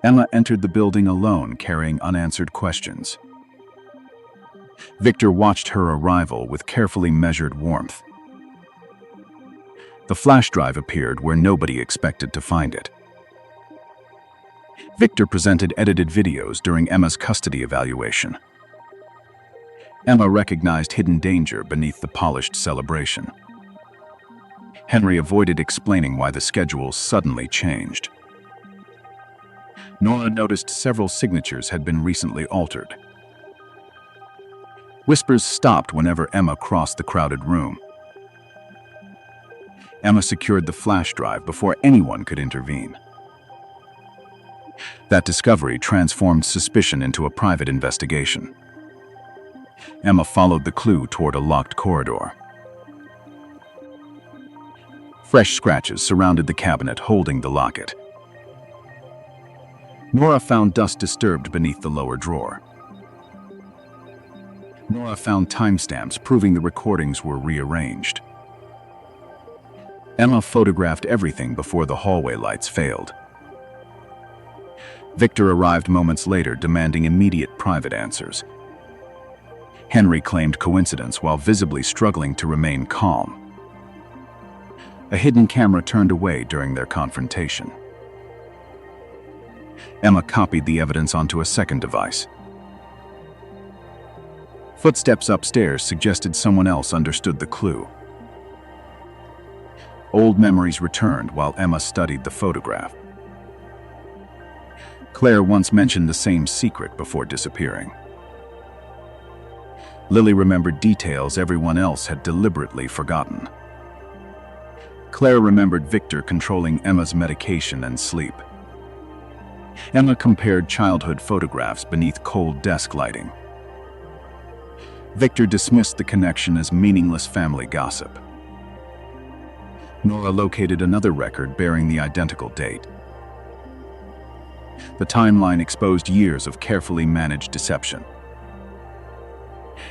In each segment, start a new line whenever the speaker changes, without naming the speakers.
Emma entered the building alone, carrying unanswered questions. Victor watched her arrival with carefully measured warmth. The flash drive appeared where nobody expected to find it. Victor presented edited videos during Emma's custody evaluation. Emma recognized hidden danger beneath the polished celebration. Henry avoided explaining why the schedule suddenly changed. Nora noticed several signatures had been recently altered. Whispers stopped whenever Emma crossed the crowded room. Emma secured the flash drive before anyone could intervene. That discovery transformed suspicion into a private investigation. Emma followed the clue toward a locked corridor. Fresh scratches surrounded the cabinet holding the locket. Nora found dust disturbed beneath the lower drawer. Nora found timestamps proving the recordings were rearranged. Emma photographed everything before the hallway lights failed. Victor arrived moments later, demanding immediate private answers. Henry claimed coincidence while visibly struggling to remain calm. A hidden camera turned away during their confrontation. Emma copied the evidence onto a second device. Footsteps upstairs suggested someone else understood the clue. Old memories returned while Emma studied the photograph. Claire once mentioned the same secret before disappearing. Lily remembered details everyone else had deliberately forgotten. Claire remembered Victor controlling Emma's medication and sleep. Emma compared childhood photographs beneath cold desk lighting. Victor dismissed the connection as meaningless family gossip. Nora located another record bearing the identical date. The timeline exposed years of carefully managed deception.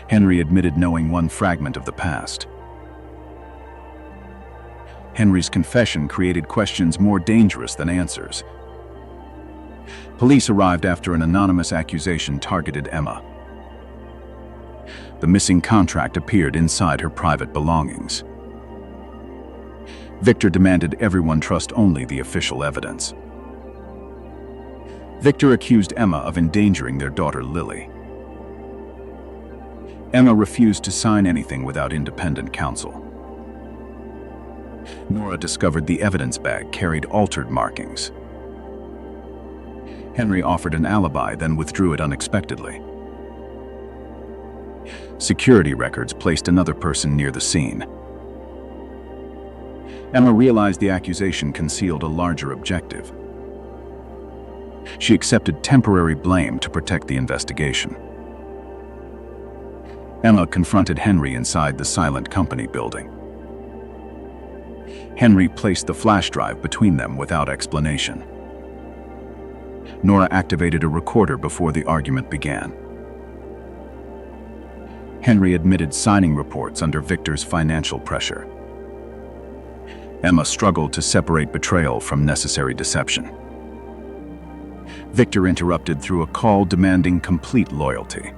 Henry admitted knowing one fragment of the past. Henry's confession created questions more dangerous than answers. Police arrived after an anonymous accusation targeted Emma. The missing contract appeared inside her private belongings. Victor demanded everyone trust only the official evidence. Victor accused Emma of endangering their daughter Lily. Emma refused to sign anything without independent counsel. Nora discovered the evidence bag carried altered markings. Henry offered an alibi, then withdrew it unexpectedly. Security records placed another person near the scene. Emma realized the accusation concealed a larger objective. She accepted temporary blame to protect the investigation. Emma confronted Henry inside the silent company building. Henry placed the flash drive between them without explanation. Nora activated a recorder before the argument began. Henry admitted signing reports under Victor's financial pressure. Emma struggled to separate betrayal from necessary deception. Victor interrupted through a call demanding complete loyalty.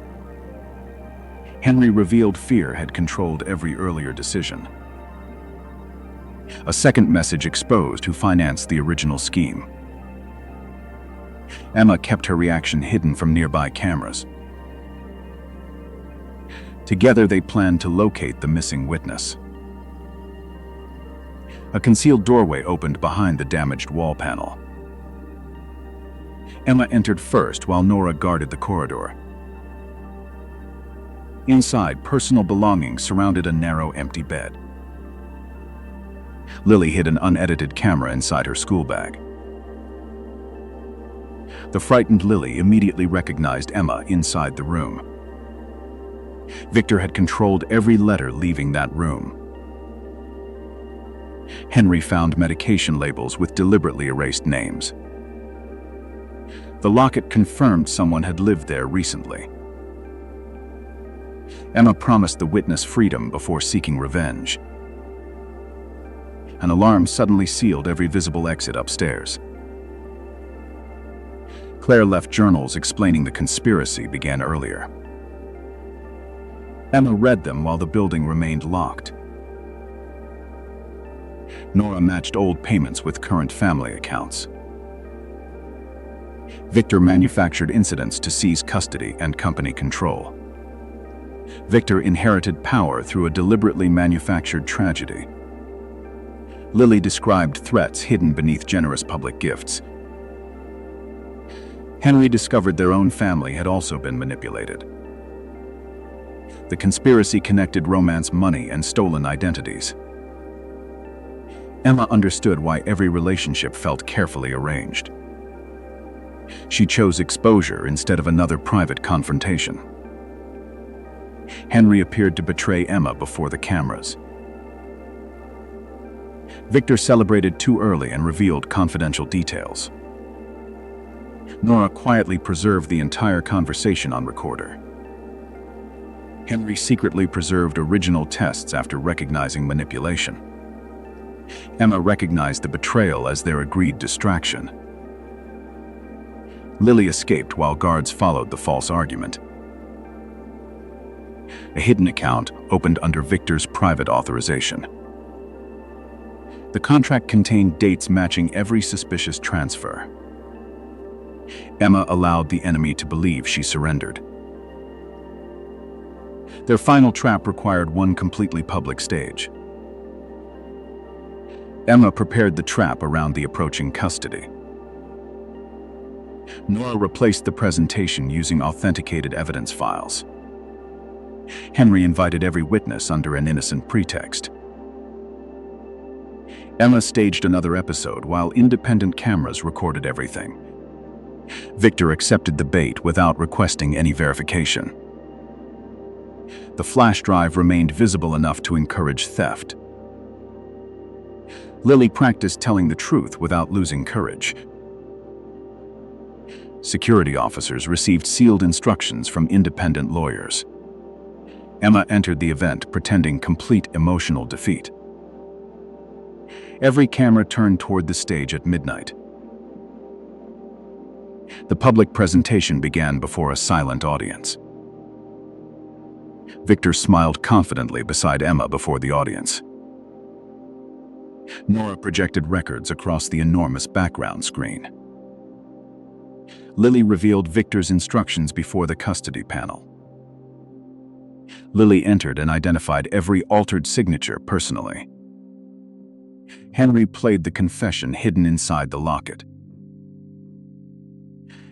Henry revealed fear had controlled every earlier decision. A second message exposed who financed the original scheme. Emma kept her reaction hidden from nearby cameras. Together they planned to locate the missing witness. A concealed doorway opened behind the damaged wall panel. Emma entered first while Nora guarded the corridor. Inside, personal belongings surrounded a narrow, empty bed. Lily hid an unedited camera inside her school bag. The frightened Lily immediately recognized Emma inside the room. Victor had controlled every letter leaving that room. Henry found medication labels with deliberately erased names. The locket confirmed someone had lived there recently. Emma promised the witness freedom before seeking revenge. An alarm suddenly sealed every visible exit upstairs. Claire left journals explaining the conspiracy began earlier. Emma read them while the building remained locked. Nora matched old payments with current family accounts. Victor manufactured incidents to seize custody and company control. Victor inherited power through a deliberately manufactured tragedy. Lily described threats hidden beneath generous public gifts. Henry discovered their own family had also been manipulated. The conspiracy connected romance money and stolen identities. Emma understood why every relationship felt carefully arranged. She chose exposure instead of another private confrontation. Henry appeared to betray Emma before the cameras. Victor celebrated too early and revealed confidential details. Nora quietly preserved the entire conversation on recorder. Henry secretly preserved original tests after recognizing manipulation. Emma recognized the betrayal as their agreed distraction. Lily escaped while guards followed the false argument. A hidden account opened under Victor's private authorization. The contract contained dates matching every suspicious transfer. Emma allowed the enemy to believe she surrendered. Their final trap required one completely public stage. Emma prepared the trap around the approaching custody. Nora replaced the presentation using authenticated evidence files. Henry invited every witness under an innocent pretext. Emma staged another episode while independent cameras recorded everything. Victor accepted the bait without requesting any verification. The flash drive remained visible enough to encourage theft. Lily practiced telling the truth without losing courage. Security officers received sealed instructions from independent lawyers. Emma entered the event pretending complete emotional defeat. Every camera turned toward the stage at midnight. The public presentation began before a silent audience. Victor smiled confidently beside Emma before the audience. Nora projected records across the enormous background screen. Lily revealed Victor's instructions before the custody panel. Lily entered and identified every altered signature personally. Henry played the confession hidden inside the locket.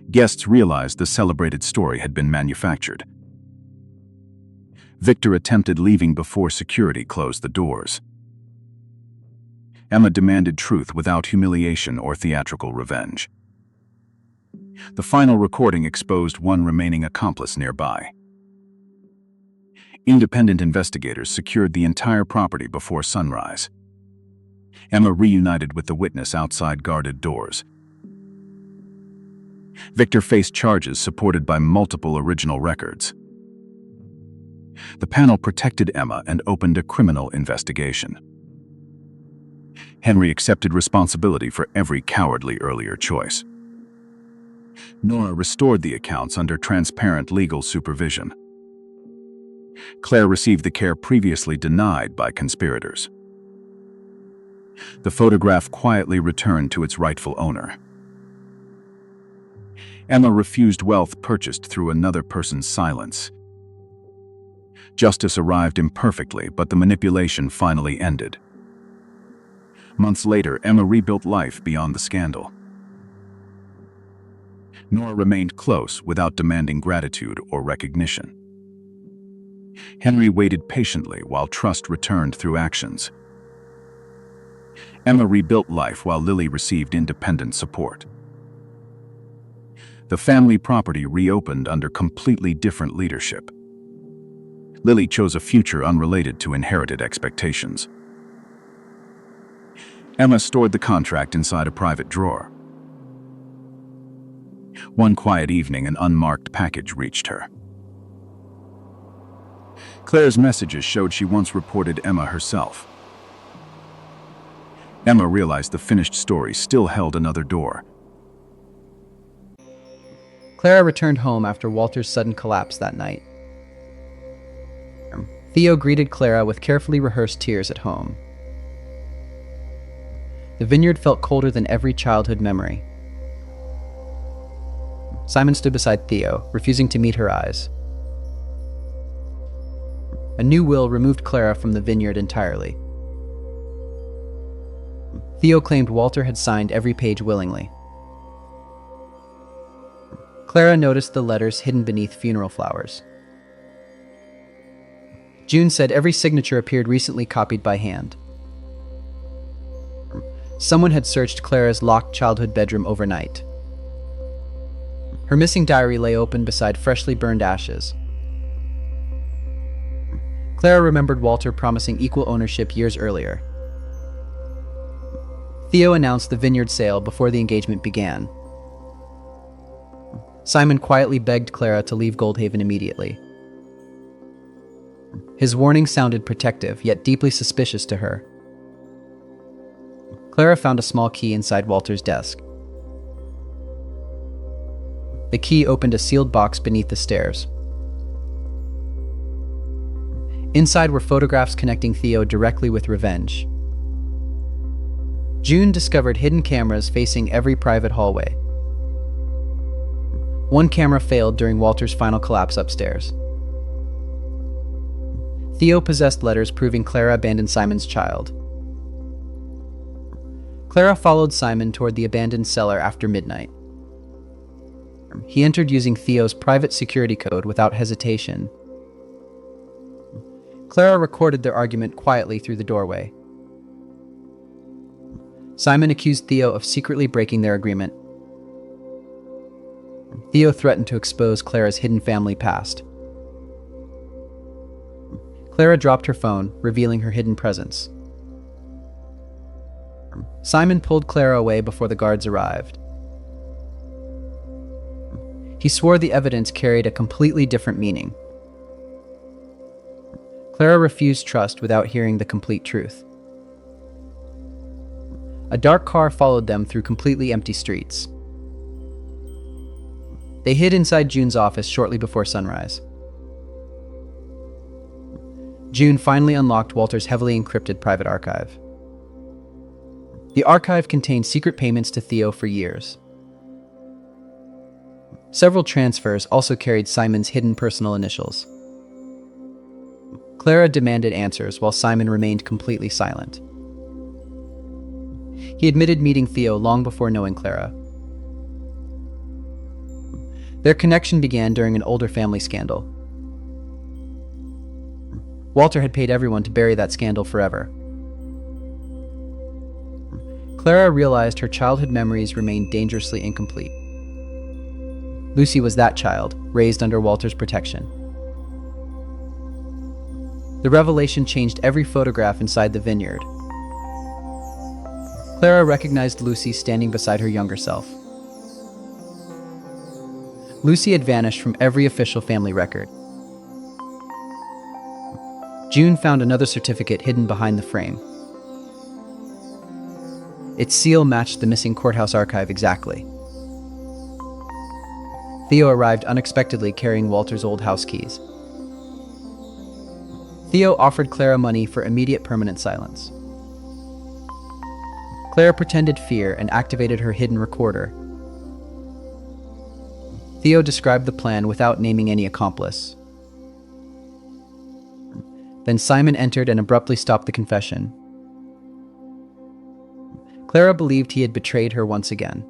Guests realized the celebrated story had been manufactured. Victor attempted leaving before security closed the doors. Emma demanded truth without humiliation or theatrical revenge. The final recording exposed one remaining accomplice nearby. Independent investigators secured the entire property before sunrise. Emma reunited with the witness outside guarded doors. Victor faced charges supported by multiple original records. The panel protected Emma and opened a criminal investigation. Henry accepted responsibility for every cowardly earlier choice. Nora restored the accounts under transparent legal supervision. Claire received the care previously denied by conspirators. The photograph quietly returned to its rightful owner. Emma refused wealth purchased through another person's silence. Justice arrived imperfectly, but the manipulation finally ended. Months later, Emma rebuilt life beyond the scandal. Nora remained close without demanding gratitude or recognition. Henry waited patiently while trust returned through actions. Emma rebuilt life while Lily received independent support. The family property reopened under completely different leadership. Lily chose a future unrelated to inherited expectations. Emma stored the contract inside a private drawer. One quiet evening, an unmarked package reached her. Claire's messages showed she once reported Emma herself. Emma realized the finished story still held another door.
Clara returned home after Walter's sudden collapse that night. Theo greeted Clara with carefully rehearsed tears at home. The vineyard felt colder than every childhood memory. Simon stood beside Theo, refusing to meet her eyes. A new will removed Clara from the vineyard entirely. Theo claimed Walter had signed every page willingly. Clara noticed the letters hidden beneath funeral flowers. June said every signature appeared recently copied by hand. Someone had searched Clara's locked childhood bedroom overnight. Her missing diary lay open beside freshly burned ashes. Clara remembered Walter promising equal ownership years earlier. Theo announced the vineyard sale before the engagement began. Simon quietly begged Clara to leave Goldhaven immediately. His warning sounded protective, yet deeply suspicious to her. Clara found a small key inside Walter's desk. The key opened a sealed box beneath the stairs. Inside were photographs connecting Theo directly with revenge. June discovered hidden cameras facing every private hallway. One camera failed during Walter's final collapse upstairs. Theo possessed letters proving Clara abandoned Simon's child. Clara followed Simon toward the abandoned cellar after midnight. He entered using Theo's private security code without hesitation. Clara recorded their argument quietly through the doorway. Simon accused Theo of secretly breaking their agreement. Theo threatened to expose Clara's hidden family past. Clara dropped her phone, revealing her hidden presence. Simon pulled Clara away before the guards arrived. He swore the evidence carried a completely different meaning. Clara refused trust without hearing the complete truth. A dark car followed them through completely empty streets. They hid inside June's office shortly before sunrise. June finally unlocked Walter's heavily encrypted private archive. The archive contained secret payments to Theo for years. Several transfers also carried Simon's hidden personal initials. Clara demanded answers while Simon remained completely silent. He admitted meeting Theo long before knowing Clara. Their connection began during an older family scandal. Walter had paid everyone to bury that scandal forever. Clara realized her childhood memories remained dangerously incomplete. Lucy was that child, raised under Walter's protection. The revelation changed every photograph inside the vineyard. Clara recognized Lucy standing beside her younger self. Lucy had vanished from every official family record. June found another certificate hidden behind the frame. Its seal matched the missing courthouse archive exactly. Theo arrived unexpectedly carrying Walter's old house keys. Theo offered Clara money for immediate permanent silence. Clara pretended fear and activated her hidden recorder. Theo described the plan without naming any accomplice. Then Simon entered and abruptly stopped the confession. Clara believed he had betrayed her once again.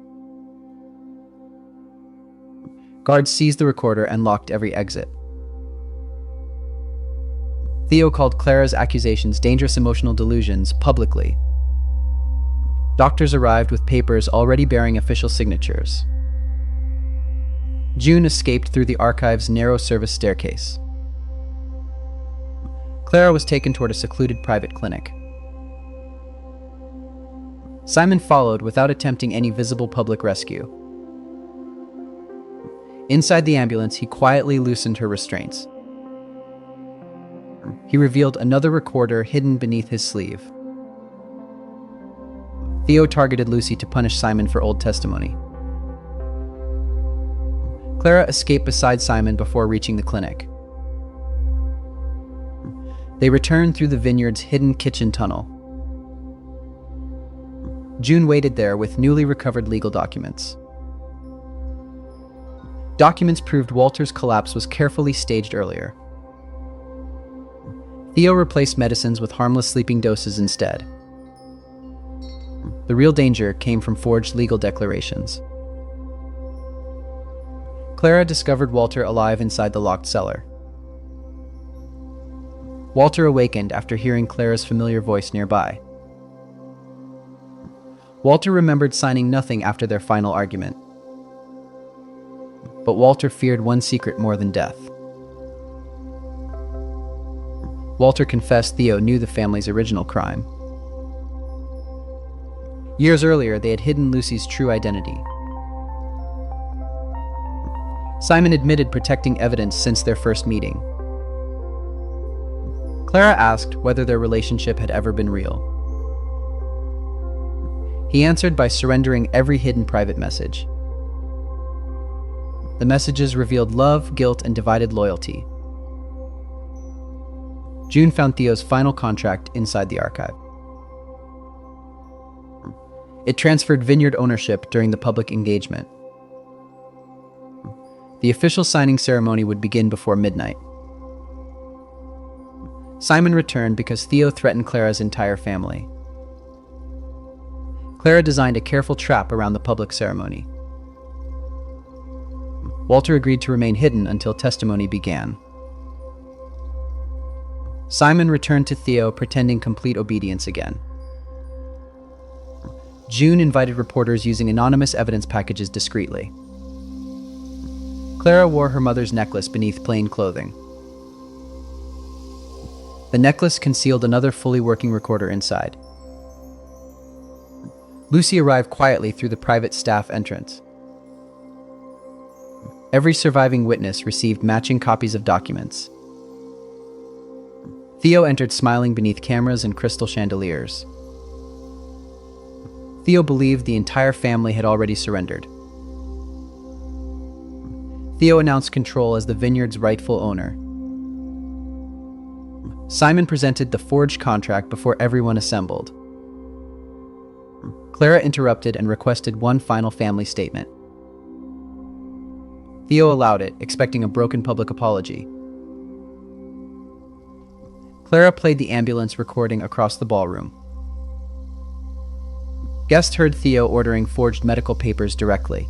Guards seized the recorder and locked every exit. Theo called Clara's accusations dangerous emotional delusions publicly. Doctors arrived with papers already bearing official signatures. June escaped through the archive's narrow service staircase. Clara was taken toward a secluded private clinic. Simon followed without attempting any visible public rescue. Inside the ambulance, he quietly loosened her restraints. He revealed another recorder hidden beneath his sleeve. Theo targeted Lucy to punish Simon for old testimony. Clara escaped beside Simon before reaching the clinic. They returned through the vineyard's hidden kitchen tunnel. June waited there with newly recovered legal documents. Documents proved Walter's collapse was carefully staged earlier. Theo replaced medicines with harmless sleeping doses instead. The real danger came from forged legal declarations. Clara discovered Walter alive inside the locked cellar. Walter awakened after hearing Clara's familiar voice nearby. Walter remembered signing nothing after their final argument. But Walter feared one secret more than death. Walter confessed Theo knew the family's original crime. Years earlier, they had hidden Lucy's true identity. Simon admitted protecting evidence since their first meeting. Clara asked whether their relationship had ever been real. He answered by surrendering every hidden private message. The messages revealed love, guilt, and divided loyalty. June found Theo's final contract inside the archive. It transferred vineyard ownership during the public engagement. The official signing ceremony would begin before midnight. Simon returned because Theo threatened Clara's entire family. Clara designed a careful trap around the public ceremony. Walter agreed to remain hidden until testimony began. Simon returned to Theo, pretending complete obedience again. June invited reporters using anonymous evidence packages discreetly. Clara wore her mother's necklace beneath plain clothing. The necklace concealed another fully working recorder inside. Lucy arrived quietly through the private staff entrance. Every surviving witness received matching copies of documents. Theo entered smiling beneath cameras and crystal chandeliers. Theo believed the entire family had already surrendered. Theo announced control as the vineyard's rightful owner. Simon presented the forged contract before everyone assembled. Clara interrupted and requested one final family statement. Theo allowed it, expecting a broken public apology. Clara played the ambulance recording across the ballroom. Guests heard Theo ordering forged medical papers directly.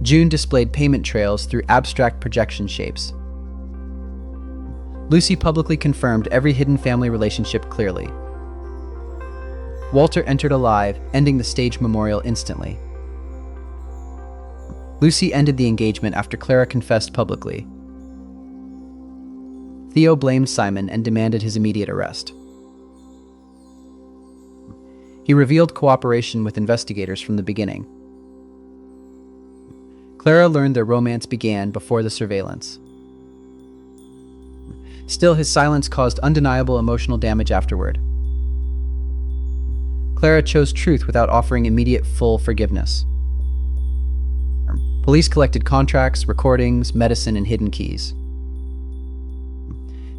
June displayed payment trails through abstract projection shapes. Lucy publicly confirmed every hidden family relationship clearly. Walter entered alive, ending the staged memorial instantly. Lucy ended the engagement after Clara confessed publicly. Theo blamed Simon and demanded his immediate arrest. He revealed cooperation with investigators from the beginning. Clara learned their romance began before the surveillance. Still, his silence caused undeniable emotional damage afterward. Clara chose truth without offering immediate full forgiveness. Police collected contracts, recordings, medicine, and hidden keys.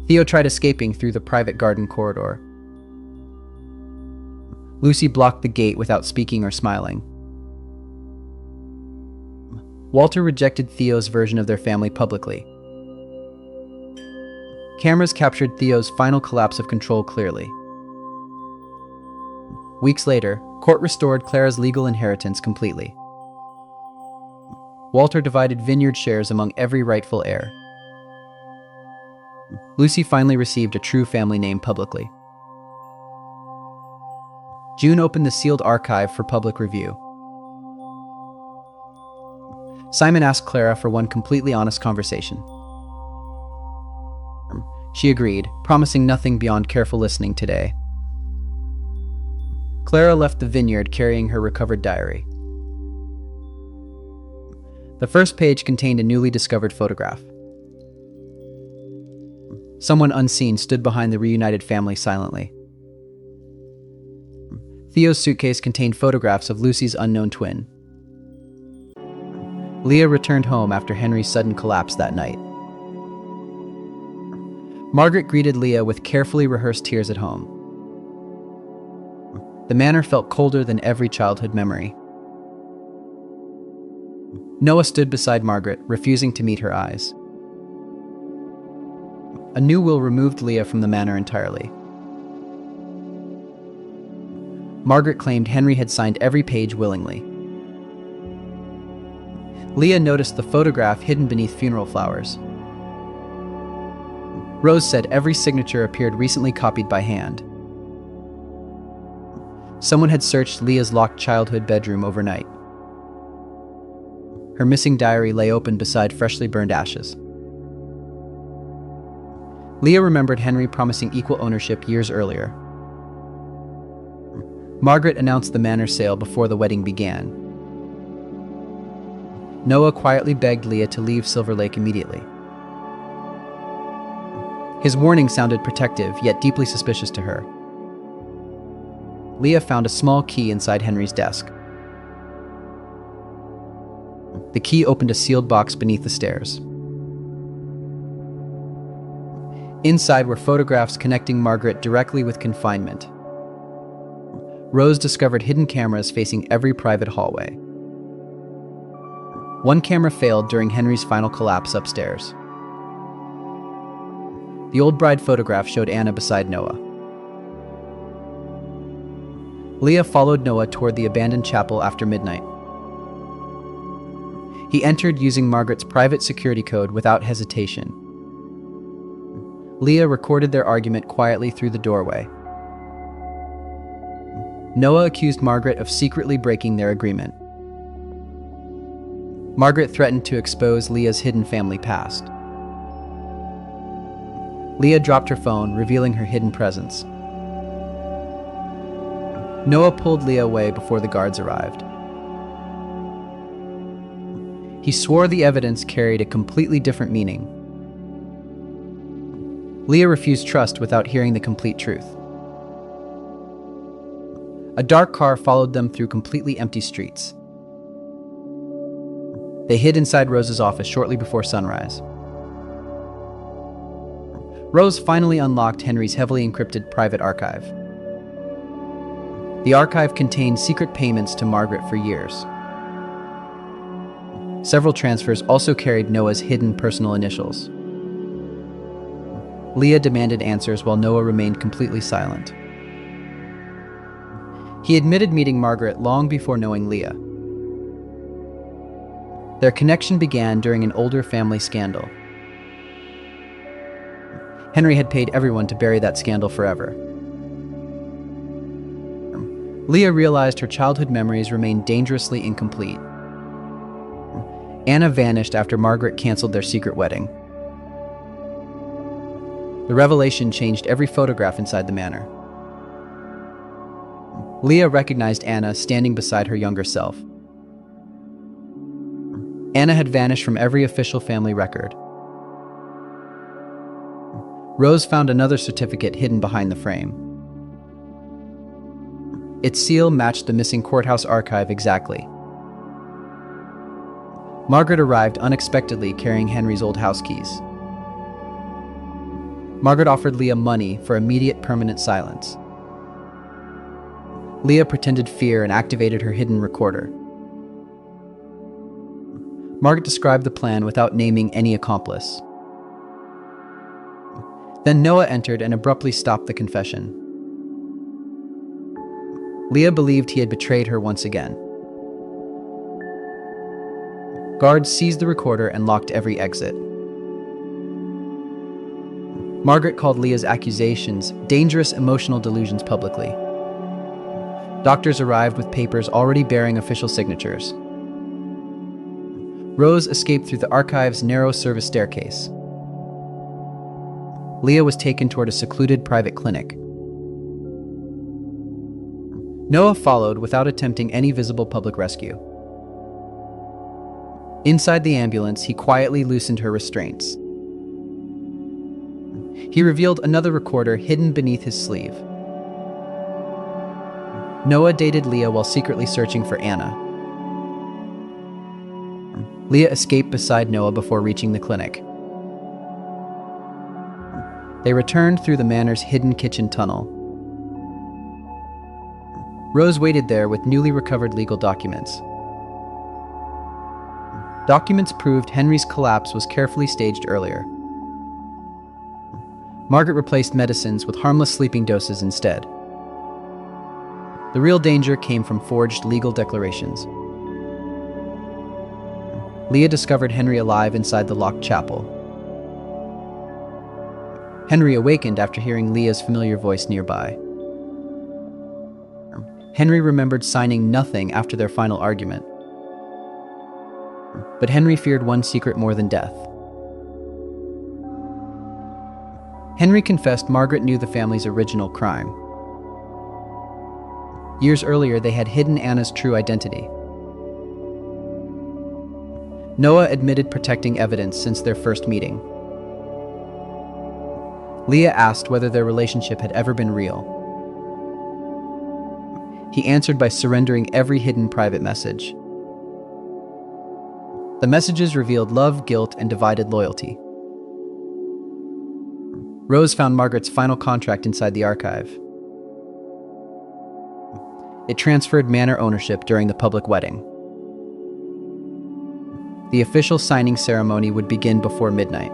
Theo tried escaping through the private garden corridor. Lucy blocked the gate without speaking or smiling. Walter rejected Theo's version of their family publicly. Cameras captured Theo's final collapse of control clearly. Weeks later, court restored Clara's legal inheritance completely. Walter divided vineyard shares among every rightful heir. Lucy finally received a true family name publicly. June opened the sealed archive for public review. Simon asked Clara for one completely honest conversation. She agreed, promising nothing beyond careful listening today. Clara left the vineyard carrying her recovered diary. The first page contained a newly discovered photograph. Someone unseen stood behind the reunited family silently. Theo's suitcase contained photographs of Lucy's unknown twin. Leah returned home after Henry's sudden collapse that night. Margaret greeted Leah with carefully rehearsed tears at home. The manor felt colder than every childhood memory. Noah stood beside Margaret, refusing to meet her eyes. A new will removed Leah from the manor entirely. Margaret claimed Henry had signed every page willingly. Leah noticed the photograph hidden beneath funeral flowers. Rose said every signature appeared recently copied by hand. Someone had searched Leah's locked childhood bedroom overnight. Her missing diary lay open beside freshly burned ashes. Leah remembered Henry promising equal ownership years earlier. Margaret announced the manor sale before the wedding began. Noah quietly begged Leah to leave Silver Lake immediately. His warning sounded protective, yet deeply suspicious to her. Leah found a small key inside Henry's desk. The key opened a sealed box beneath the stairs. Inside were photographs connecting Margaret directly with confinement. Rose discovered hidden cameras facing every private hallway. One camera failed during Henry's final collapse upstairs. The old bride photograph showed Anna beside Noah. Leah followed Noah toward the abandoned chapel after midnight. He entered using Margaret's private security code without hesitation. Leah recorded their argument quietly through the doorway. Noah accused Margaret of secretly breaking their agreement. Margaret threatened to expose Leah's hidden family past. Leah dropped her phone, revealing her hidden presence. Noah pulled Leah away before the guards arrived. He swore the evidence carried a completely different meaning. Leah refused trust without hearing the complete truth. A dark car followed them through completely empty streets. They hid inside Rose's office shortly before sunrise. Rose finally unlocked Henry's heavily encrypted private archive. The archive contained secret payments to Margaret for years. Several transfers also carried Noah's hidden personal initials. Leah demanded answers while Noah remained completely silent. He admitted meeting Margaret long before knowing Leah. Their connection began during an older family scandal. Henry had paid everyone to bury that scandal forever. Leah realized her childhood memories remained dangerously incomplete. Anna vanished after Margaret canceled their secret wedding. The revelation changed every photograph inside the manor. Leah recognized Anna standing beside her younger self. Anna had vanished from every official family record. Rose found another certificate hidden behind the frame. Its seal matched the missing courthouse archive exactly. Margaret arrived unexpectedly carrying Henry's old house keys. Margaret offered Leah money for immediate permanent silence. Leah pretended fear and activated her hidden recorder. Margaret described the plan without naming any accomplice. Then Noah entered and abruptly stopped the confession. Leah believed he had betrayed her once again. Guards seized the recorder and locked every exit. Margaret called Leah's accusations dangerous emotional delusions publicly. Doctors arrived with papers already bearing official signatures. Rose escaped through the archive's narrow service staircase. Leah was taken toward a secluded private clinic. Noah followed without attempting any visible public rescue. Inside the ambulance, he quietly loosened her restraints. He revealed another recorder hidden beneath his sleeve. Noah dated Leah while secretly searching for Anna. Leah escaped beside Noah before reaching the clinic. They returned through the manor's hidden kitchen tunnel. Rose waited there with newly recovered legal documents. Documents proved Henry's collapse was carefully staged earlier. Margaret replaced medicines with harmless sleeping doses instead. The real danger came from forged legal declarations. Leah discovered Henry alive inside the locked chapel. Henry awakened after hearing Leah's familiar voice nearby. Henry remembered signing nothing after their final argument. But Henry feared one secret more than death. Henry confessed Margaret knew the family's original crime. Years earlier, they had hidden Anna's true identity. Noah admitted protecting evidence since their first meeting. Leah asked whether their relationship had ever been real. He answered by surrendering every hidden private message. The messages revealed love, guilt, and divided loyalty. Rose found Margaret's final contract inside the archive. It transferred manor ownership during the public wedding. The official signing ceremony would begin before midnight.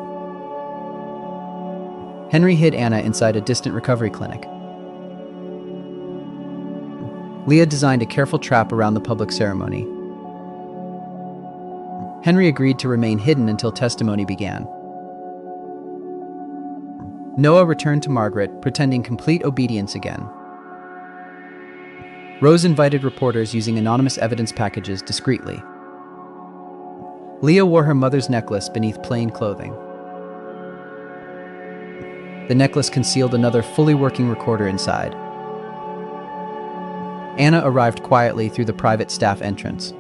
Henry hid Anna inside a distant recovery clinic. Leah designed a careful trap around the public ceremony. Henry agreed to remain hidden until testimony began. Noah returned to Margaret, pretending complete obedience again. Rose invited reporters using anonymous evidence packages discreetly. Leah wore her mother's necklace beneath plain clothing. The necklace concealed another fully working recorder inside. Anna arrived quietly through the private staff entrance.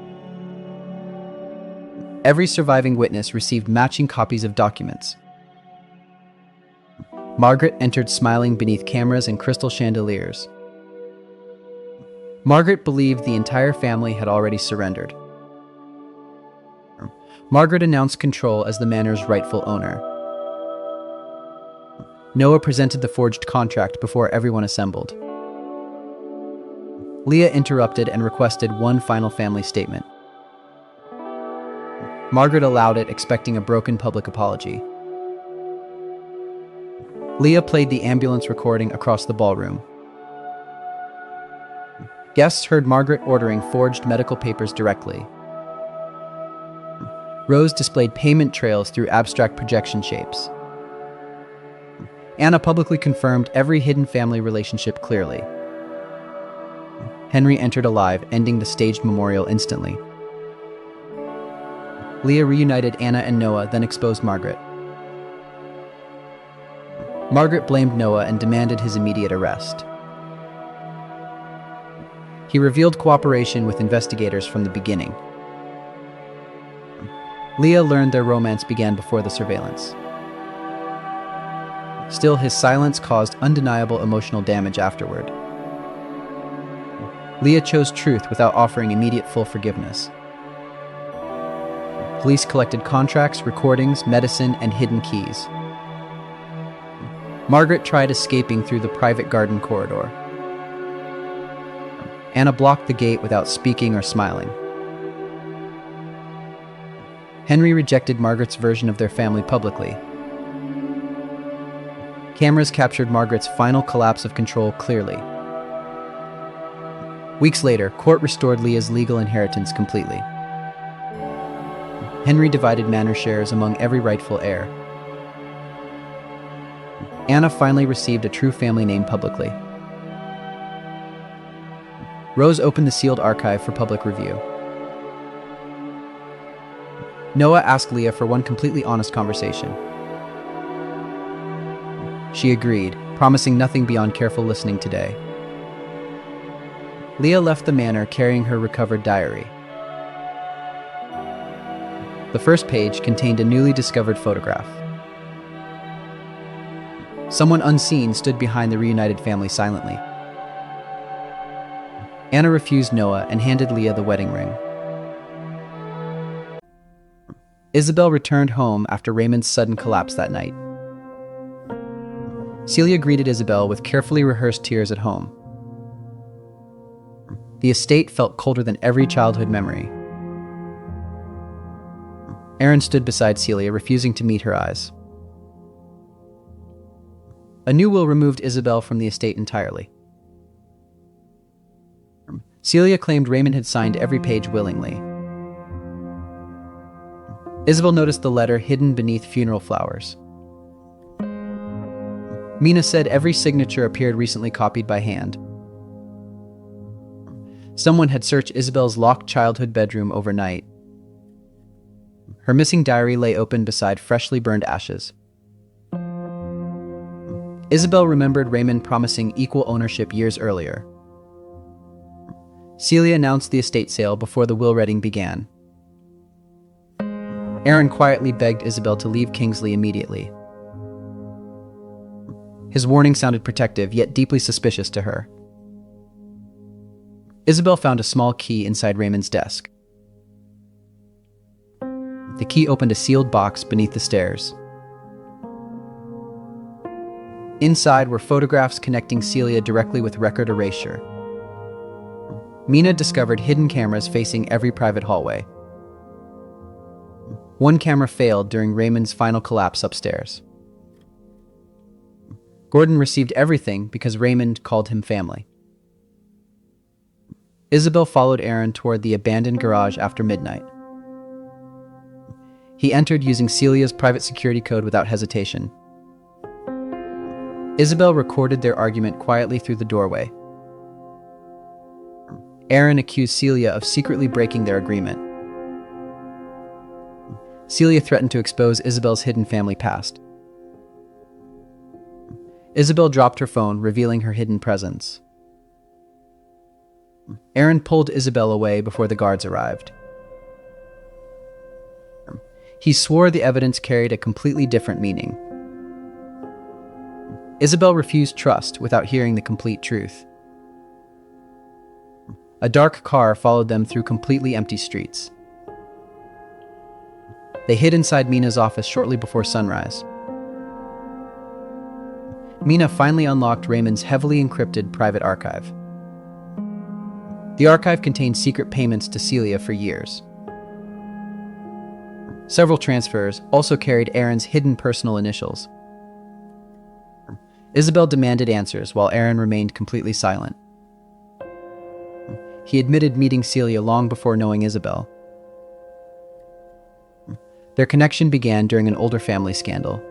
Every surviving witness received matching copies of documents. Margaret entered smiling beneath cameras and crystal chandeliers. Margaret believed the entire family had already surrendered. Margaret announced control as the manor's rightful owner. Noah presented the forged contract before everyone assembled. Leah interrupted and requested one final family statement. Margaret allowed it, expecting a broken public apology. Leah played the ambulance recording across the ballroom. Guests heard Margaret ordering forged medical papers directly. Rose displayed payment trails through abstract projection shapes. Anna publicly confirmed every hidden family relationship clearly. Henry entered alive, ending the staged memorial instantly. Leah reunited Anna and Noah, then exposed Margaret. Margaret blamed Noah and demanded his immediate arrest. He revealed cooperation with investigators from the beginning. Leah learned their romance began before the surveillance. Still, his silence caused undeniable emotional damage afterward. Leah chose truth without offering immediate full forgiveness. Police collected contracts, recordings, medicine, and hidden keys. Margaret tried escaping through the private garden corridor. Anna blocked the gate without speaking or smiling. Henry rejected Margaret's version of their family publicly. Cameras captured Margaret's final collapse of control clearly. Weeks later, court restored Leah's legal inheritance completely. Henry divided manor shares among every rightful heir. Anna finally received a true family name publicly. Rose opened the sealed archive for public review. Noah asked Leah for one completely honest conversation. She agreed, promising nothing beyond careful listening today. Leah left the manor carrying her recovered diary. The first page contained a newly discovered photograph. Someone unseen stood behind the reunited family silently. Anna refused Noah and handed Leah the wedding ring. Isabel returned home after Raymond's sudden collapse that night. Celia greeted Isabel with carefully rehearsed tears at home. The estate felt colder than every childhood memory. Aaron stood beside Celia, refusing to meet her eyes. A new will removed Isabel from the estate entirely. Celia claimed Raymond had signed every page willingly. Isabel noticed the letter hidden beneath funeral flowers. Mina said every signature appeared recently copied by hand. Someone had searched Isabel's locked childhood bedroom overnight. Her missing diary lay open beside freshly burned ashes. Isabel remembered Raymond promising equal ownership years earlier. Celia announced the estate sale before the will reading began. Aaron quietly begged Isabel to leave Kingsley immediately. His warning sounded protective, yet deeply suspicious to her. Isabel found a small key inside Raymond's desk. The key opened a sealed box beneath the stairs. Inside were photographs connecting Celia directly with record erasure. Mina discovered hidden cameras facing every private hallway. One camera failed during Raymond's final collapse upstairs. Gordon received everything because Raymond called him family. Isabel followed Aaron toward the abandoned garage after midnight. He entered using Celia's private security code without hesitation. Isabel recorded their argument quietly through the doorway. Aaron accused Celia of secretly breaking their agreement. Celia threatened to expose Isabel's hidden family past. Isabel dropped her phone, revealing her hidden presence. Aaron pulled Isabel away before the guards arrived. He swore the evidence carried a completely different meaning. Isabel refused trust without hearing the complete truth. A dark car followed them through completely empty streets. They hid inside Mina's office shortly before sunrise. Mina finally unlocked Raymond's heavily encrypted private archive. The archive contained secret payments to Celia for years. Several transfers also carried Aaron's hidden personal initials. Isabel demanded answers while Aaron remained completely silent. He admitted meeting Celia long before knowing Isabel. Their connection began during an older family scandal.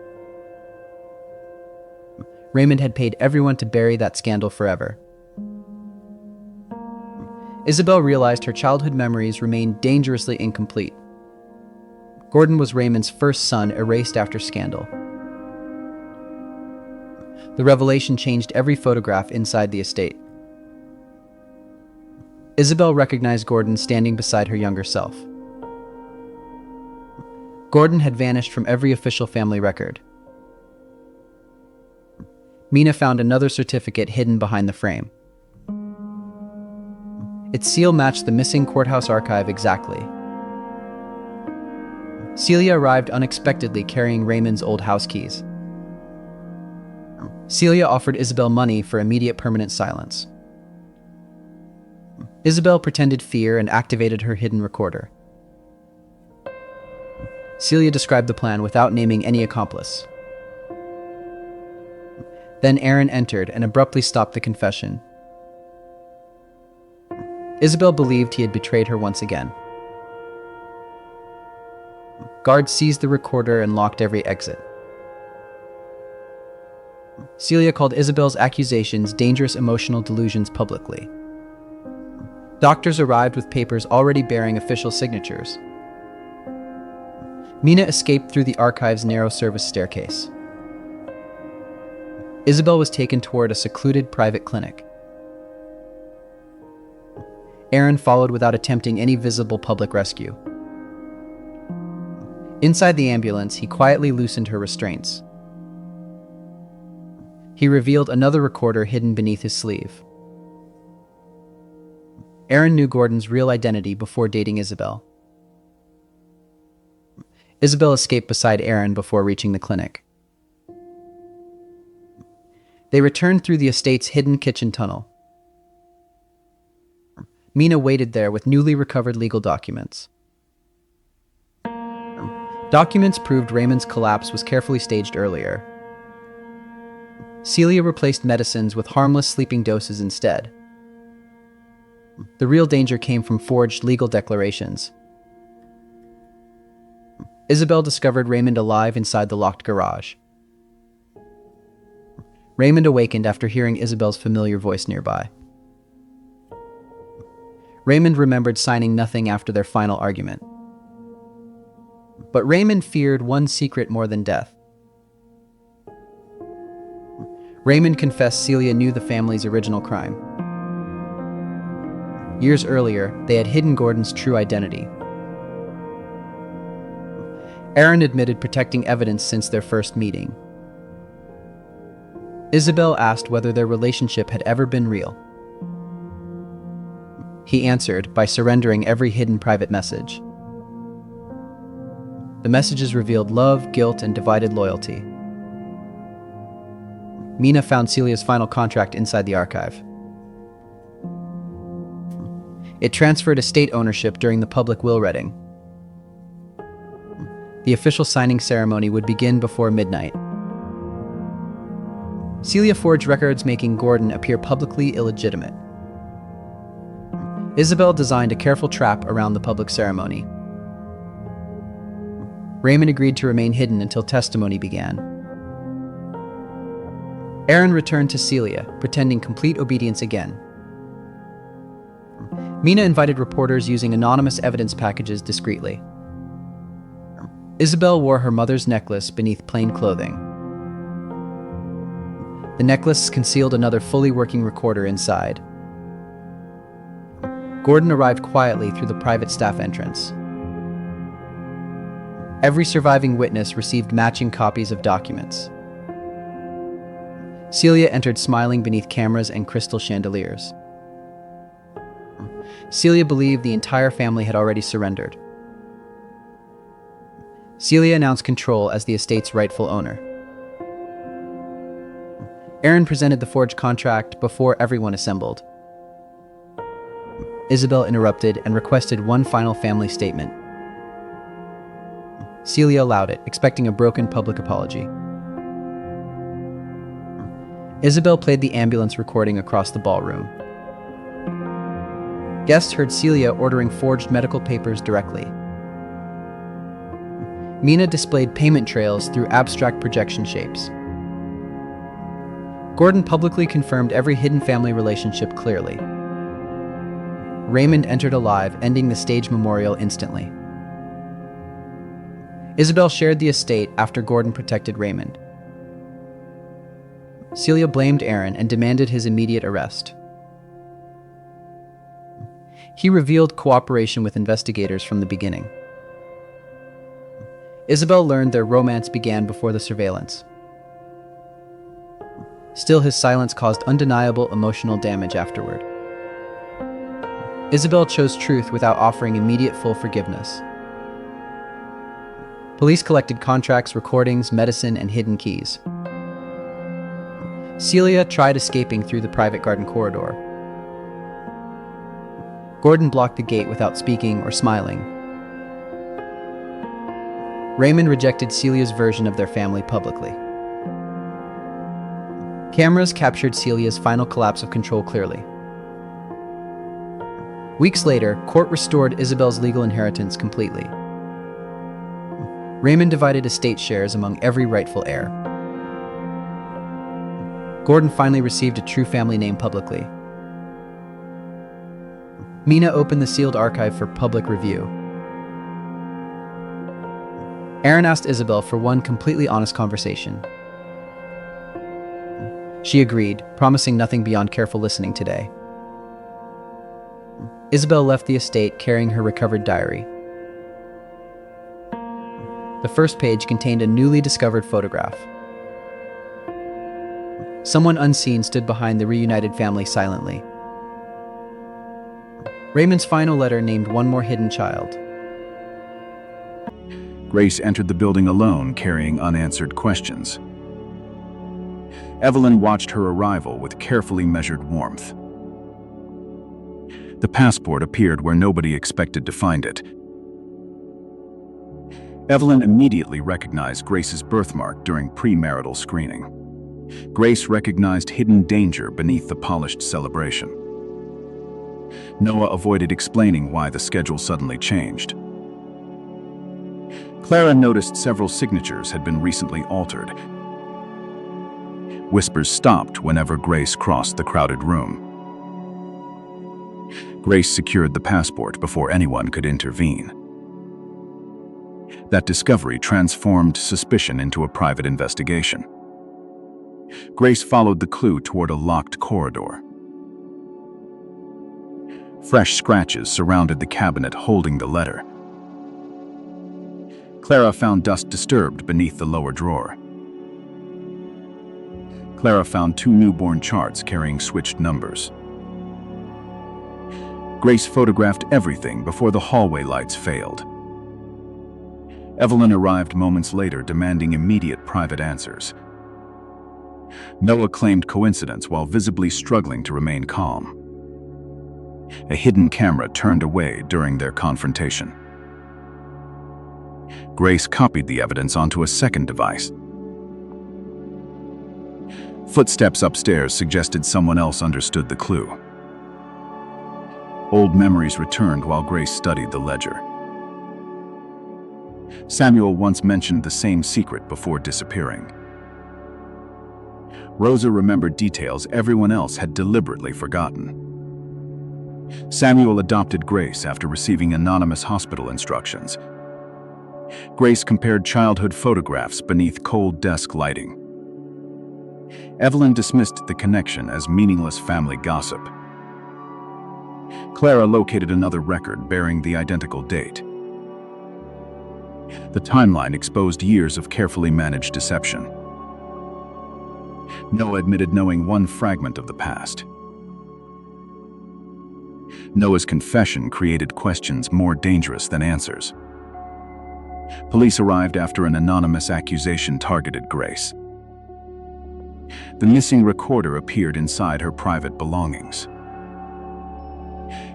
Raymond had paid everyone to bury that scandal forever. Isabel realized her childhood memories remained dangerously incomplete. Gordon was Raymond's first son, erased after scandal. The revelation changed every photograph inside the estate. Isabel recognized Gordon standing beside her younger self. Gordon had vanished from every official family record. Mina found another certificate hidden behind the frame. Its seal matched the missing courthouse archive exactly. Celia arrived unexpectedly carrying Raymond's old house keys. Celia offered Isabel money for immediate permanent silence. Isabel pretended fear and activated her hidden recorder. Celia described the plan without naming any accomplice. Then Aaron entered and abruptly stopped the confession. Isabel believed he had betrayed her once again. Guards seized the recorder and locked every exit. Celia called Isabel's accusations dangerous emotional delusions publicly. Doctors arrived with papers already bearing official signatures. Mina escaped through the archive's narrow service staircase. Isabel was taken toward a secluded private clinic. Aaron followed without attempting any visible public rescue. Inside the ambulance, he quietly loosened her restraints. He revealed another recorder hidden beneath his sleeve. Aaron knew Gordon's real identity before dating Isabel. Isabel escaped beside Aaron before reaching the clinic. They returned through the estate's hidden kitchen tunnel. Mina waited there with newly recovered legal documents. Documents proved Raymond's collapse was carefully staged earlier. Celia replaced medicines with harmless sleeping doses instead. The real danger came from forged legal declarations. Isabel discovered Raymond alive inside the locked garage. Raymond awakened after hearing Isabel's familiar voice nearby. Raymond remembered signing nothing after their final argument. But Raymond feared one secret more than death. Raymond confessed Celia knew the family's original crime. Years earlier, they had hidden Gordon's true identity. Aaron admitted protecting evidence since their first meeting. Isabel asked whether their relationship had ever been real. He answered by surrendering every hidden private message. The messages revealed love, guilt, and divided loyalty. Mina found Celia's final contract inside the archive. It transferred estate ownership during the public will reading. The official signing ceremony would begin before midnight. Celia forged records making Gordon appear publicly illegitimate. Isabel designed a careful trap around the public ceremony. Raymond agreed to remain hidden until testimony began. Aaron returned to Celia, pretending complete obedience again. Mina invited reporters using anonymous evidence packages discreetly. Isabel wore her mother's necklace beneath plain clothing. The necklace concealed another fully working recorder inside. Gordon arrived quietly through the private staff entrance. Every surviving witness received matching copies of documents. Celia entered smiling beneath cameras and crystal chandeliers. Celia believed the entire family had already surrendered. Celia announced control as the estate's rightful owner. Aaron presented the forged contract before everyone assembled. Isabel interrupted and requested one final family statement. Celia allowed it, expecting a broken public apology. Isabel played the ambulance recording across the ballroom. Guests heard Celia ordering forged medical papers directly. Mina displayed payment trails through abstract projection shapes. Gordon publicly confirmed every hidden family relationship clearly. Raymond entered alive, ending the stage memorial instantly. Isabel shared the estate after Gordon protected Raymond. Celia blamed Aaron and demanded his immediate arrest. He revealed cooperation with investigators from the beginning. Isabel learned their romance began before the surveillance. Still, his silence caused undeniable emotional damage afterward. Isabel chose truth without offering immediate full forgiveness. Police collected contracts, recordings, medicine, and hidden keys. Celia tried escaping through the private garden corridor. Gordon blocked the gate without speaking or smiling. Raymond rejected Celia's version of their family publicly. Cameras captured Celia's final collapse of control clearly. Weeks later, court restored Isabel's legal inheritance completely. Raymond divided estate shares among every rightful heir. Gordon finally received a true family name publicly. Mina opened the sealed archive for public review. Aaron asked Isabel for one completely honest conversation. She agreed, promising nothing beyond careful listening today. Isabel left the estate carrying her recovered diary. The first page contained a newly discovered photograph. Someone unseen stood behind the reunited family silently. Raymond's final letter named one more hidden child.
Grace entered the building alone, carrying unanswered questions. Evelyn watched her arrival with carefully measured warmth. The passport appeared where nobody expected to find it. Evelyn immediately recognized Grace's birthmark during premarital screening. Grace recognized hidden danger beneath the polished celebration. Noah avoided explaining why the schedule suddenly changed. Clara noticed several signatures had been recently altered. Whispers stopped whenever Grace crossed the crowded room. Grace secured the passport before anyone could intervene. That discovery transformed suspicion into a private investigation. Grace followed the clue toward a locked corridor. Fresh scratches surrounded the cabinet holding the letter. Clara found dust disturbed beneath the lower drawer. Clara found 2 newborn charts carrying switched numbers. Grace photographed everything before the hallway lights failed. Evelyn arrived moments later, demanding immediate private answers. Noah claimed coincidence while visibly struggling to remain calm. A hidden camera turned away during their confrontation. Grace copied the evidence onto a second device. Footsteps upstairs suggested someone else understood the clue. Old memories returned while Grace studied the ledger. Samuel once mentioned the same secret before disappearing. Rosa remembered details everyone else had deliberately forgotten. Samuel adopted Grace after receiving anonymous hospital instructions. Grace compared childhood photographs beneath cold desk lighting. Evelyn dismissed the connection as meaningless family gossip. Clara located another record bearing the identical date. The timeline exposed years of carefully managed deception. Noah admitted knowing one fragment of the past. Noah's confession created questions more dangerous than answers. Police arrived after an anonymous accusation targeted Grace. The missing recorder appeared inside her private belongings.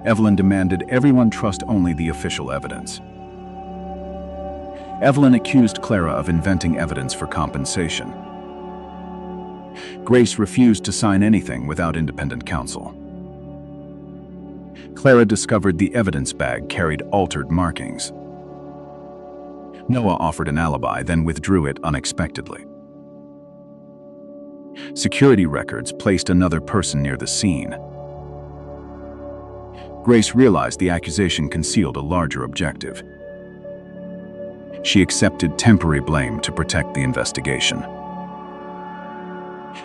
Evelyn demanded everyone trust only the official evidence. Evelyn accused Clara of inventing evidence for compensation. Grace refused to sign anything without independent counsel. Clara discovered the evidence bag carried altered markings. Noah offered an alibi, then withdrew it unexpectedly. Security records placed another person near the scene. Grace realized the accusation concealed a larger objective. She accepted temporary blame to protect the investigation.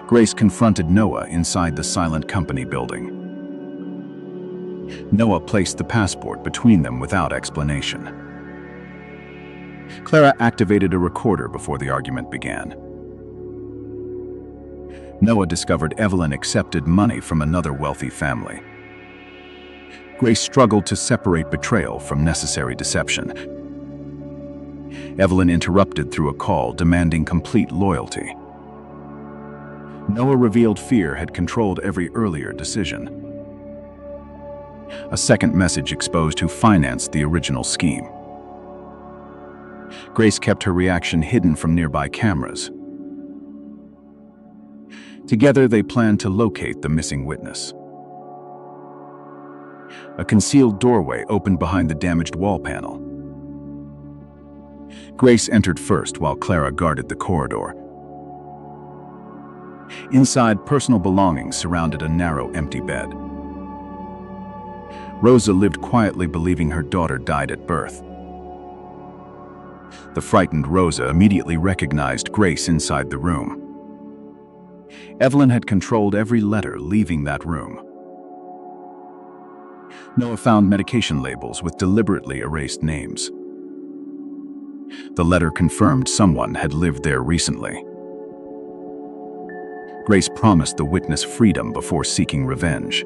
Grace confronted Noah inside the silent company building. Noah placed the passport between them without explanation. Clara activated a recorder before the argument began. Noah discovered Evelyn accepted money from another wealthy family. Grace struggled to separate betrayal from necessary deception. Evelyn interrupted through a call demanding complete loyalty. Noah revealed fear had controlled every earlier decision. A second message exposed who financed the original scheme. Grace kept her reaction hidden from nearby cameras. Together, they planned to locate the missing witness. A concealed doorway opened behind the damaged wall panel. Grace entered first while Clara guarded the corridor. Inside, personal belongings surrounded a narrow, empty bed. Rosa lived quietly, believing her daughter died at birth. The frightened Rosa immediately recognized Grace inside the room. Evelyn had controlled every letter leaving that room. Noah found medication labels with deliberately erased names. The letter confirmed someone had lived there recently. Grace promised the witness freedom before seeking revenge.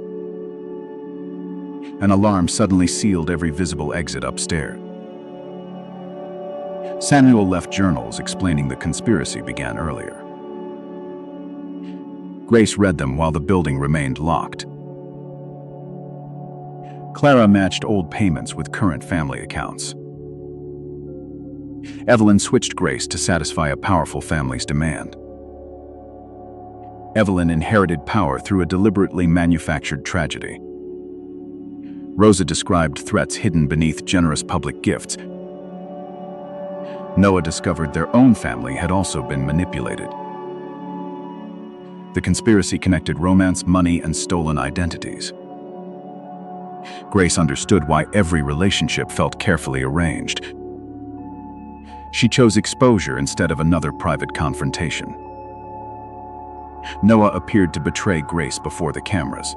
An alarm suddenly sealed every visible exit upstairs. Samuel left journals explaining the conspiracy began earlier. Grace read them while the building remained locked. Clara matched old payments with current family accounts. Evelyn switched Grace to satisfy a powerful family's demand. Evelyn inherited power through a deliberately manufactured tragedy. Rosa described threats hidden beneath generous public gifts. Noah discovered their own family had also been manipulated. The conspiracy connected romance, money, and stolen identities. Grace understood why every relationship felt carefully arranged. She chose exposure instead of another private confrontation. Noah appeared to betray Grace before the cameras.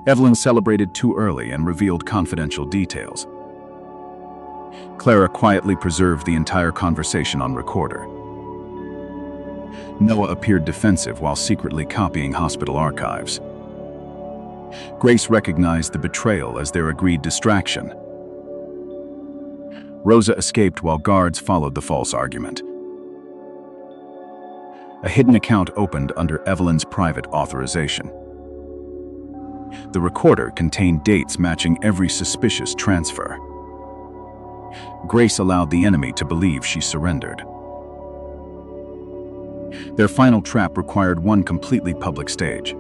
Evelyn celebrated too early and revealed confidential details. Clara quietly preserved the entire conversation on recorder. Noah appeared defensive while secretly copying hospital archives. Grace recognized the betrayal as their agreed distraction. Rosa escaped while guards followed the false argument. A hidden account opened under Evelyn's private authorization. The recorder contained dates matching every suspicious transfer. Grace allowed the enemy to believe she surrendered. Their final trap required one completely public stage.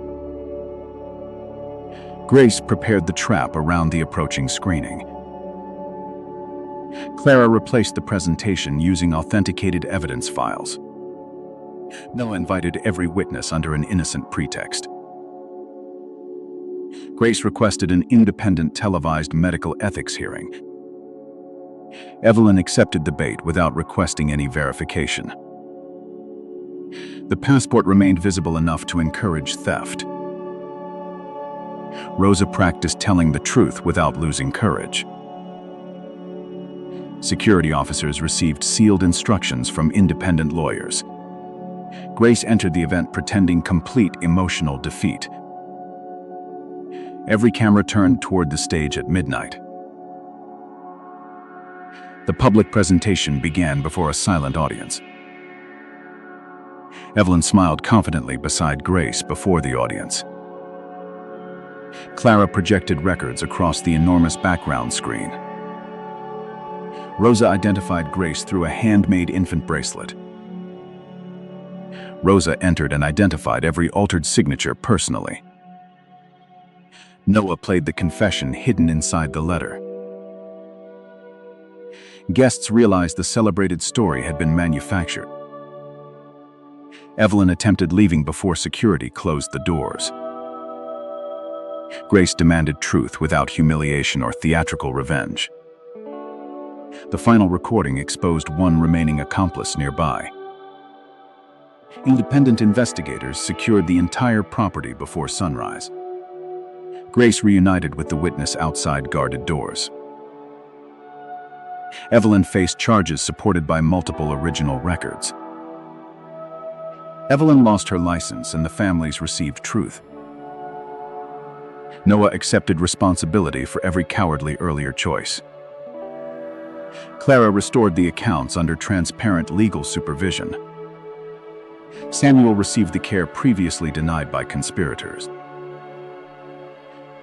Grace prepared the trap around the approaching screening. Clara replaced the presentation using authenticated evidence files. Noah invited every witness under an innocent pretext. Grace requested an independent televised medical ethics hearing. Evelyn accepted the bait without requesting any verification. The passport remained visible enough to encourage theft. Rosa practiced telling the truth without losing courage. Security officers received sealed instructions from independent lawyers. Grace entered the event pretending complete emotional defeat. Every camera turned toward the stage at midnight. The public presentation began before a silent audience. Evelyn smiled confidently beside Grace before the audience. Clara projected records across the enormous background screen. Rosa identified Grace through a handmade infant bracelet. Rosa entered and identified every altered signature personally. Noah played the confession hidden inside the letter. Guests realized the celebrated story had been manufactured. Evelyn attempted leaving before security closed the doors. Grace demanded truth without humiliation or theatrical revenge. The final recording exposed one remaining accomplice nearby. Independent investigators secured the entire property before sunrise. Grace reunited with the witness outside guarded doors. Evelyn faced charges supported by multiple original records. Evelyn lost her license and the families received truth. Noah accepted responsibility for every cowardly earlier choice. Clara restored the accounts under transparent legal supervision. Samuel received the care previously denied by conspirators.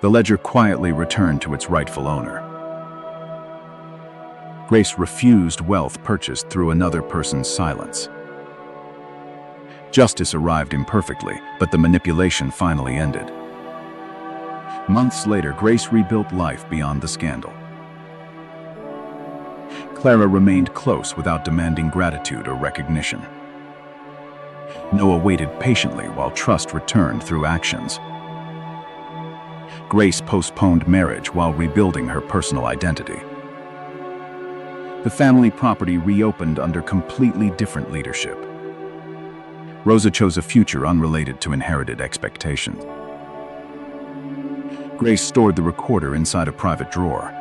The ledger quietly returned to its rightful owner. Grace refused wealth purchased through another person's silence. Justice arrived imperfectly, but the manipulation finally ended. Months later, Grace rebuilt life beyond the scandal. Clara remained close without demanding gratitude or recognition. Noah waited patiently while trust returned through actions. Grace postponed marriage while rebuilding her personal identity. The family property reopened under completely different leadership. Rosa chose a future unrelated to inherited expectations. Grace stored the recorder inside a private drawer.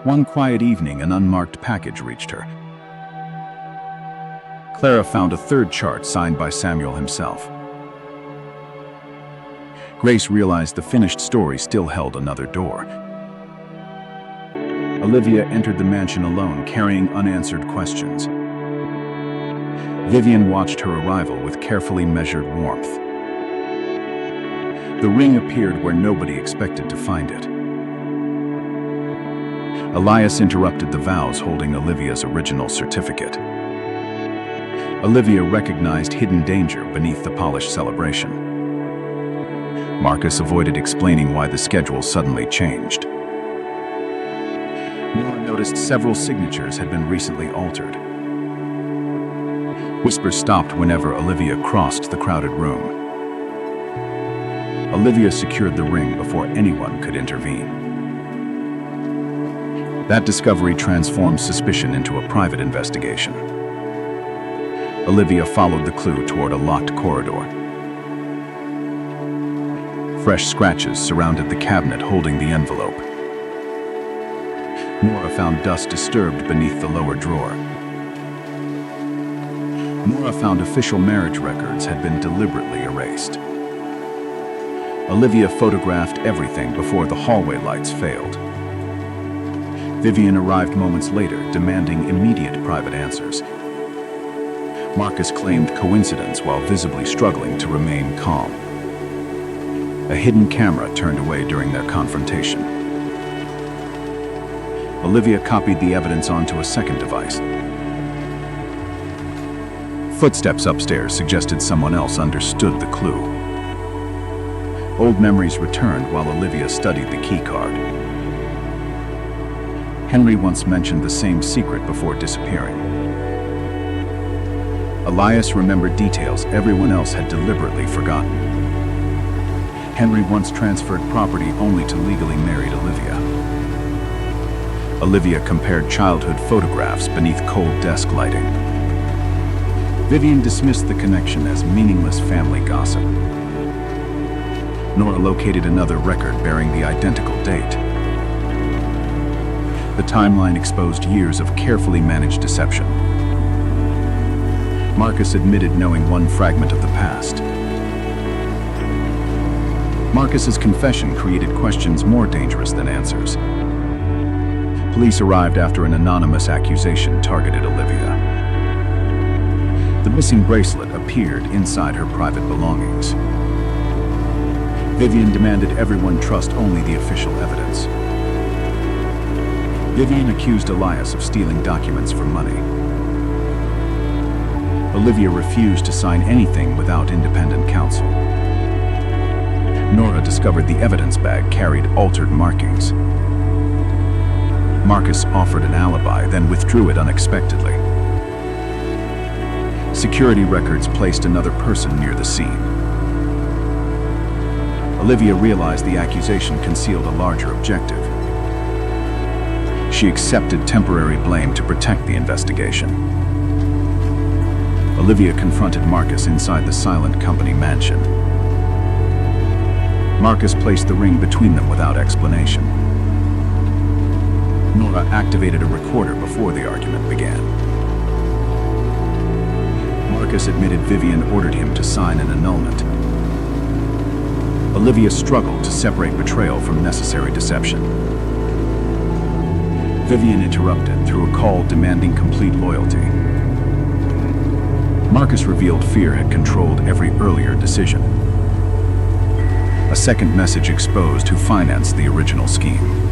One quiet evening, an unmarked package reached her. Clara found a third chart signed by Samuel himself. Grace realized the finished story still held another door. Olivia entered the mansion alone, carrying unanswered questions. Vivian watched her arrival with carefully measured warmth. The ring appeared where nobody expected to find it. Elias interrupted the vows, holding Olivia's original certificate. Olivia recognized hidden danger beneath the polished celebration. Marcus avoided explaining why the schedule suddenly changed. Nora noticed several signatures had been recently altered. Whispers stopped whenever Olivia crossed the crowded room. Olivia secured the ring before anyone could intervene. That discovery transformed suspicion into a private investigation. Olivia followed the clue toward a locked corridor. Fresh scratches surrounded the cabinet holding the envelope. Nora found dust disturbed beneath the lower drawer. Nora found official marriage records had been deliberately erased. Olivia photographed everything before the hallway lights failed. Vivian arrived moments later, demanding immediate private answers. Marcus claimed coincidence while visibly struggling to remain calm. A hidden camera turned away during their confrontation. Olivia copied the evidence onto a second device. Footsteps upstairs suggested someone else understood the clue. Old memories returned while Olivia studied the key card. Henry once mentioned the same secret before disappearing. Elias remembered details everyone else had deliberately forgotten. Henry once transferred property only to legally married Olivia. Olivia compared childhood photographs beneath cold desk lighting. Vivian dismissed the connection as meaningless family gossip. Nora located another record bearing the identical date. The timeline exposed years of carefully managed deception. Marcus admitted knowing one fragment of the past. Marcus's confession created questions more dangerous than answers. Police arrived after an anonymous accusation targeted Olivia. The missing bracelet appeared inside her private belongings. Vivian demanded everyone trust only the official evidence. Vivian accused Elias of stealing documents for money. Olivia refused to sign anything without independent counsel. Nora discovered the evidence bag carried altered markings. Marcus offered an alibi, then withdrew it unexpectedly. Security records placed another person near the scene. Olivia realized the accusation concealed a larger objective. She accepted temporary blame to protect the investigation. Olivia confronted Marcus inside the silent company mansion. Marcus placed the ring between them without explanation. Nora activated a recorder before the argument began. Marcus admitted Vivian ordered him to sign an annulment. Olivia struggled to separate betrayal from necessary deception. Vivian interrupted through a call demanding complete loyalty. Marcus revealed fear had controlled every earlier decision. A second message exposed who financed the original scheme.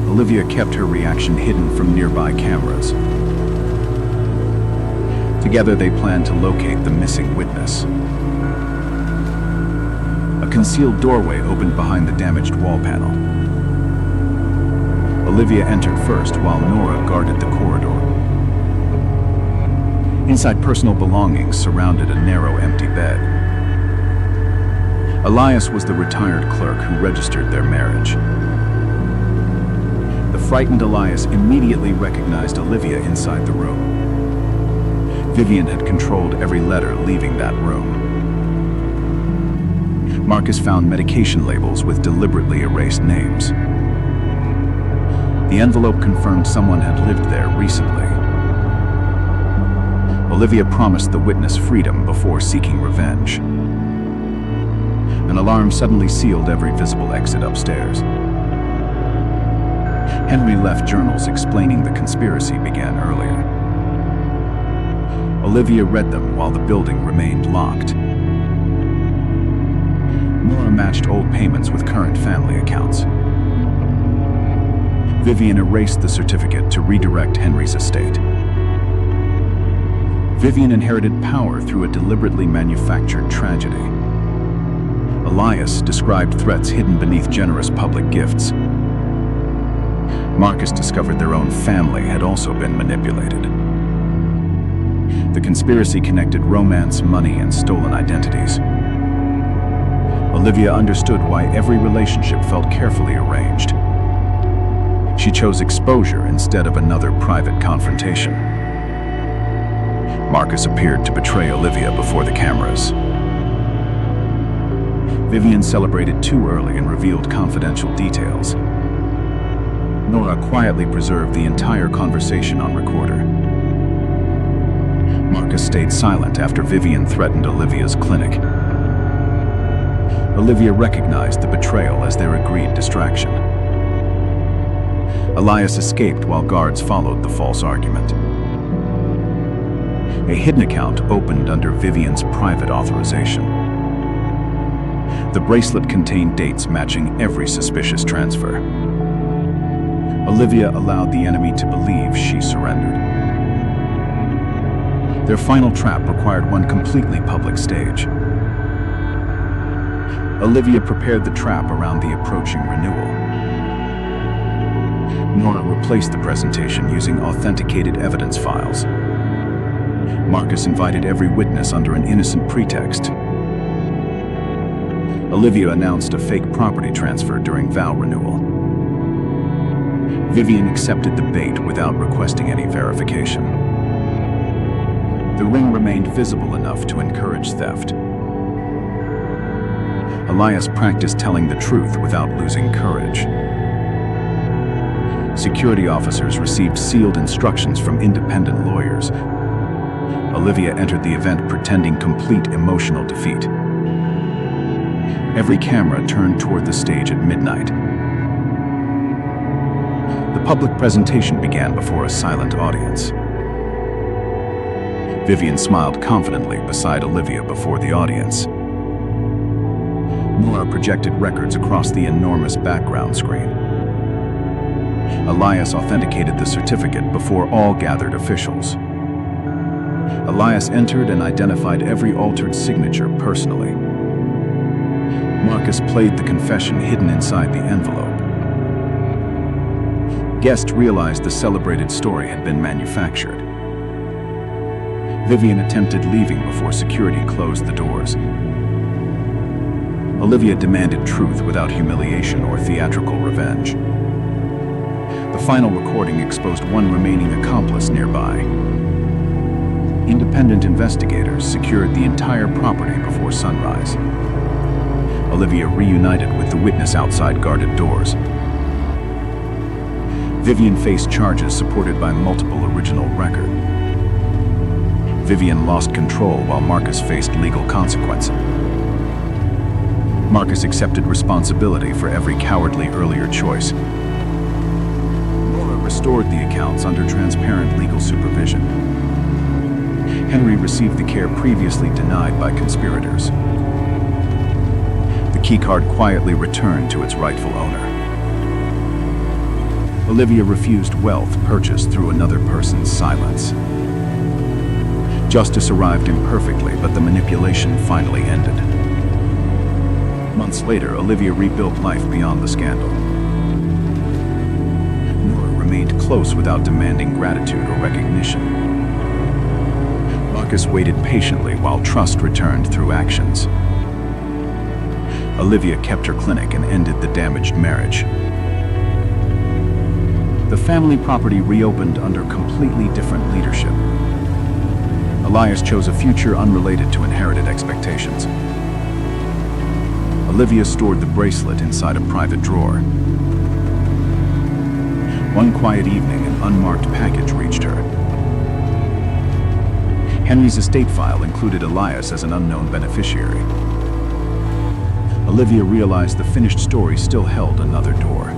Olivia kept her reaction hidden from nearby cameras. Together they planned to locate the missing witness. A concealed doorway opened behind the damaged wall panel. Olivia entered first while Nora guarded the corridor. Inside, personal belongings surrounded a narrow, empty bed. Elias was the retired clerk who registered their marriage. The frightened Elias immediately recognized Olivia inside the room. Vivian had controlled every letter leaving that room. Marcus found medication labels with deliberately erased names. The envelope confirmed someone had lived there recently. Olivia promised the witness freedom before seeking revenge. An alarm suddenly sealed every visible exit upstairs. Henry left journals explaining the conspiracy began earlier. Olivia read them while the building remained locked. Nora matched old payments with current family accounts. Vivian erased the certificate to redirect Henry's estate. Vivian inherited power through a deliberately manufactured tragedy. Elias described threats hidden beneath generous public gifts. Marcus discovered their own family had also been manipulated. The conspiracy connected romance, money, and stolen identities. Olivia understood why every relationship felt carefully arranged. She chose exposure instead of another private confrontation. Marcus appeared to betray Olivia before the cameras. Vivian celebrated too early and revealed confidential details. Nora quietly preserved the entire conversation on recorder. Marcus stayed silent after Vivian threatened Olivia's clinic. Olivia recognized the betrayal as their agreed distraction. Elias escaped while guards followed the false argument. A hidden account opened under Vivian's private authorization. The bracelet contained dates matching every suspicious transfer. Olivia allowed the enemy to believe she surrendered. Their final trap required one completely public stage. Olivia prepared the trap around the approaching renewal. Nora replaced the presentation using authenticated evidence files. Marcus invited every witness under an innocent pretext. Olivia announced a fake property transfer during vow renewal. Vivian accepted the bait without requesting any verification. The ring remained visible enough to encourage theft. Elias practiced telling the truth without losing courage. Security officers received sealed instructions from independent lawyers. Olivia entered the event pretending complete emotional defeat. Every camera turned toward the stage at midnight. The public presentation began before a silent audience. Vivian smiled confidently beside Olivia before the audience. Nora projected records across the enormous background screen. Elias authenticated the certificate before all gathered officials. Elias entered and identified every altered signature personally. Marcus played the confession hidden inside the envelope. Guests realized the celebrated story had been manufactured. Vivian attempted leaving before security closed the doors. Olivia demanded truth without humiliation or theatrical revenge. The final recording exposed one remaining accomplice nearby. Independent investigators secured the entire property before sunrise. Olivia reunited with the witness outside guarded doors. Vivian faced charges supported by multiple original records. Vivian lost control while Marcus faced legal consequences. Marcus accepted responsibility for every cowardly earlier choice. Nora restored the accounts under transparent legal supervision. Henry received the care previously denied by conspirators. The keycard quietly returned to its rightful owner. Olivia refused wealth purchased through another person's silence. Justice arrived imperfectly, but the manipulation finally ended. Months later, Olivia rebuilt life beyond the scandal. Nora remained close without demanding gratitude or recognition. Marcus waited patiently while trust returned through actions. Olivia kept her clinic and ended the damaged marriage. The family property reopened under completely different leadership. Elias chose a future unrelated to inherited expectations. Olivia stored the bracelet inside a private drawer. One quiet evening, an unmarked package reached her. Henry's estate file included Elias as an unknown beneficiary. Olivia realized the finished story still held another door.